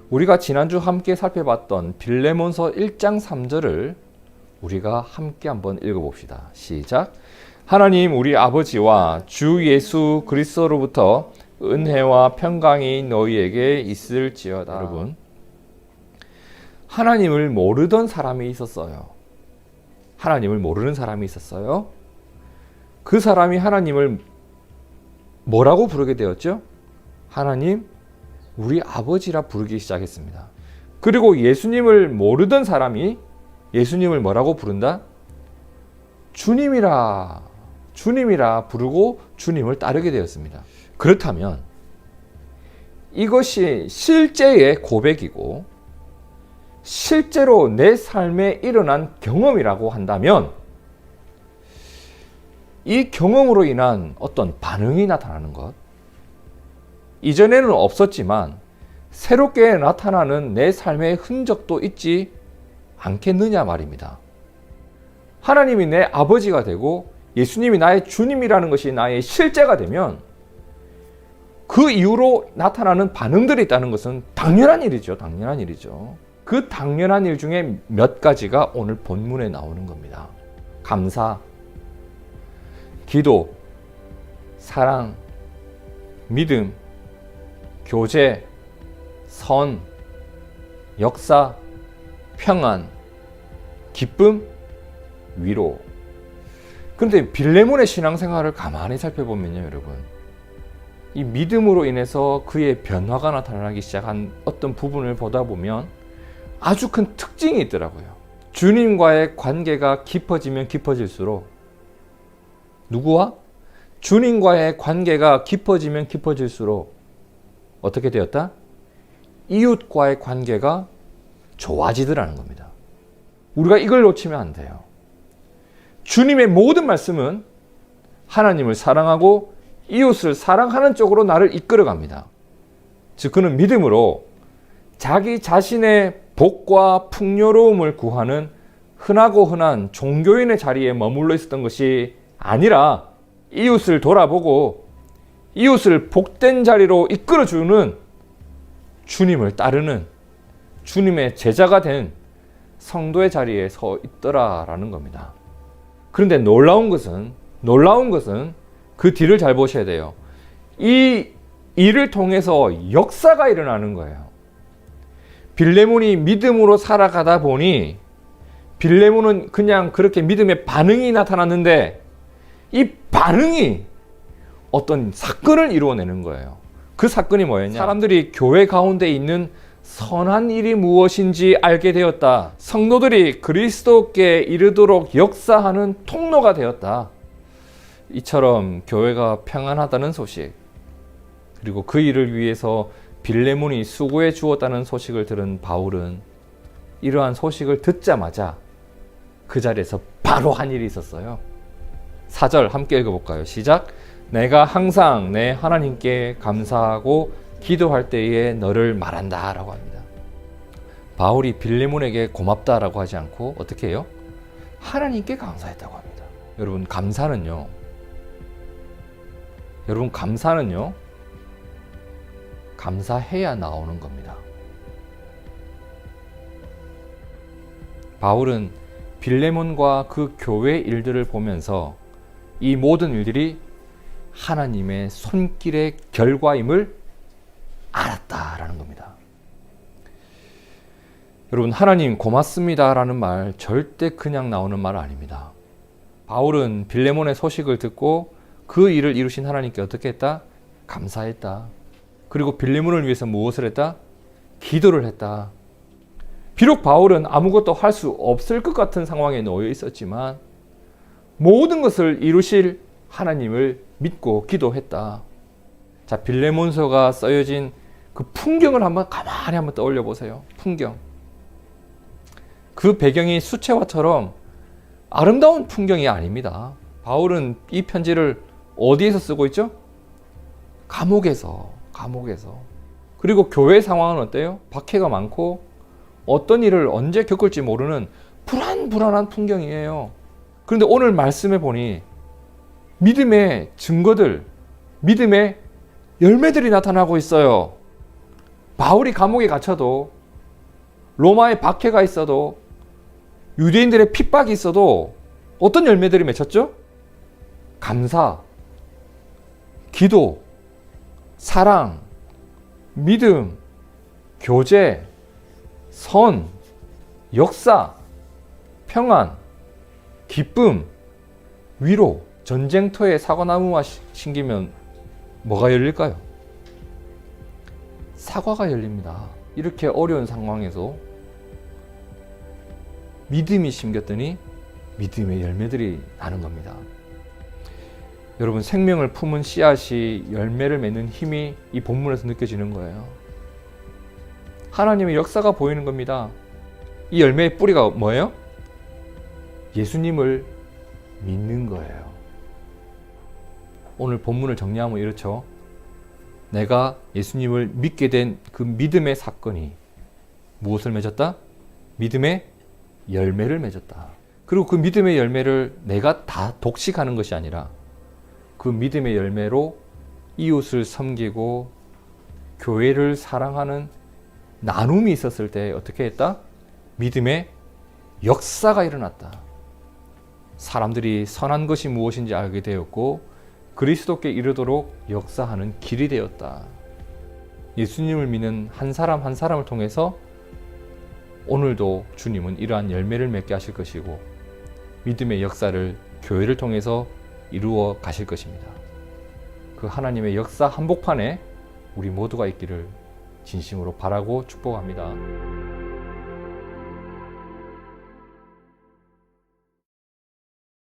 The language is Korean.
우리가 지난주 함께 살펴봤던 빌레몬서 1장 3절을 우리가 함께 한번 읽어봅시다. 시작. 하나님 우리 아버지와 주 예수 그리스도로부터 은혜와 평강이 너희에게 있을지어다. 여러분, 하나님을 모르던 사람이 있었어요. 하나님을 모르는 사람이 있었어요. 그 사람이 하나님을 뭐라고 부르게 되었죠? 하나님, 우리 아버지라 부르기 시작했습니다. 그리고 예수님을 모르던 사람이 예수님을 뭐라고 부른다? 주님이라 부르고 주님을 따르게 되었습니다. 그렇다면 이것이 실제의 고백이고 실제로 내 삶에 일어난 경험이라고 한다면 이 경험으로 인한 어떤 반응이 나타나는 것, 이전에는 없었지만 새롭게 나타나는 내 삶의 흔적도 있지 않겠느냐 말입니다. 하나님이 내 아버지가 되고 예수님이 나의 주님이라는 것이 나의 실제가 되면 그 이후로 나타나는 반응들이 있다는 것은 당연한 일이죠. 당연한 일이죠. 그 당연한 일 중에 몇 가지가 오늘 본문에 나오는 겁니다. 감사, 기도, 사랑, 믿음, 교제, 선, 역사, 평안, 기쁨, 위로. 그런데 빌레몬의 신앙생활을 가만히 살펴보면요, 여러분, 이 믿음으로 인해서 그의 변화가 나타나기 시작한 어떤 부분을 보다 보면 아주 큰 특징이 있더라고요. 주님과의 관계가 깊어지면 깊어질수록, 누구와? 주님과의 관계가 깊어지면 깊어질수록 어떻게 되었다? 이웃과의 관계가 좋아지더라는 겁니다. 우리가 이걸 놓치면 안 돼요. 주님의 모든 말씀은 하나님을 사랑하고 이웃을 사랑하는 쪽으로 나를 이끌어갑니다. 즉 그는 믿음으로 자기 자신의 복과 풍요로움을 구하는 흔하고 흔한 종교인의 자리에 머물러 있었던 것이 아니라 이웃을 돌아보고 이웃을 복된 자리로 이끌어주는 주님을 따르는 주님의 제자가 된 성도의 자리에 서 있더라라는 겁니다. 그런데 놀라운 것은 그 뒤를 잘 보셔야 돼요. 이 일을 통해서 역사가 일어나는 거예요. 빌레몬이 믿음으로 살아가다 보니 빌레몬은 그냥 그렇게 믿음의 반응이 나타났는데 이 반응이 어떤 사건을 이루어내는 거예요. 그 사건이 뭐였냐? 사람들이 교회 가운데 있는 선한 일이 무엇인지 알게 되었다. 성도들이 그리스도께 이르도록 역사하는 통로가 되었다. 이처럼 교회가 평안하다는 소식, 그리고 그 일을 위해서 빌레몬이 수고해 주었다는 소식을 들은 바울은 이러한 소식을 듣자마자 그 자리에서 바로 한 일이 있었어요. 4절 함께 읽어볼까요? 시작. 내가 항상 내 하나님께 감사하고 기도할 때에 너를 말한다 라고 합니다. 바울이 빌레몬에게 고맙다라고 하지 않고 어떻게 해요? 하나님께 감사했다고 합니다. 여러분, 감사는요 감사해야 나오는 겁니다. 바울은 빌레몬과 그 교회 일들을 보면서 이 모든 일들이 하나님의 손길의 결과임을 알았다라는 겁니다. 여러분, 하나님 고맙습니다 라는 말 절대 그냥 나오는 말 아닙니다. 바울은 빌레몬의 소식을 듣고 그 일을 이루신 하나님께 어떻게 했다? 감사했다. 그리고 빌레몬을 위해서 무엇을 했다? 기도를 했다. 비록 바울은 아무것도 할 수 없을 것 같은 상황에 놓여 있었지만 모든 것을 이루실 하나님을 믿고 기도했다. 자, 빌레몬서가 쓰여진 그 풍경을 가만히 한번 떠올려 보세요. 풍경. 그 배경이 수채화처럼 아름다운 풍경이 아닙니다. 바울은 이 편지를 어디에서 쓰고 있죠? 감옥에서. 그리고 교회 상황은 어때요? 박해가 많고 어떤 일을 언제 겪을지 모르는 불안한 풍경이에요. 그런데 오늘 말씀해 보니 믿음의 증거들, 믿음의 열매들이 나타나고 있어요. 바울이 감옥에 갇혀도, 로마에 박해가 있어도, 유대인들의 핍박이 있어도 어떤 열매들이 맺혔죠? 감사, 기도, 사랑, 믿음, 교제, 선, 역사, 평안, 기쁨, 위로. 전쟁터에 사과나무가 심기면 뭐가 열릴까요? 사과가 열립니다. 이렇게 어려운 상황에서 믿음이 심겼더니 믿음의 열매들이 나는 겁니다. 여러분, 생명을 품은 씨앗이 열매를 맺는 힘이 이 본문에서 느껴지는 거예요. 하나님의 역사가 보이는 겁니다. 이 열매의 뿌리가 뭐예요? 예수님을 믿는 거예요. 오늘 본문을 정리하면 이렇죠. 내가 예수님을 믿게 된 그 믿음의 사건이 무엇을 맺었다? 믿음의 열매를 맺었다. 그리고 그 믿음의 열매를 내가 다 독식하는 것이 아니라 그 믿음의 열매로 이웃을 섬기고 교회를 사랑하는 나눔이 있었을 때 어떻게 했다? 믿음의 역사가 일어났다. 사람들이 선한 것이 무엇인지 알게 되었고 그리스도께 이르도록 역사하는 길이 되었다. 예수님을 믿는 한 사람 한 사람을 통해서 오늘도 주님은 이러한 열매를 맺게 하실 것이고 믿음의 역사를 교회를 통해서 이루어 가실 것입니다. 그 하나님의 역사 한복판에 우리 모두가 있기를 진심으로 바라고 축복합니다.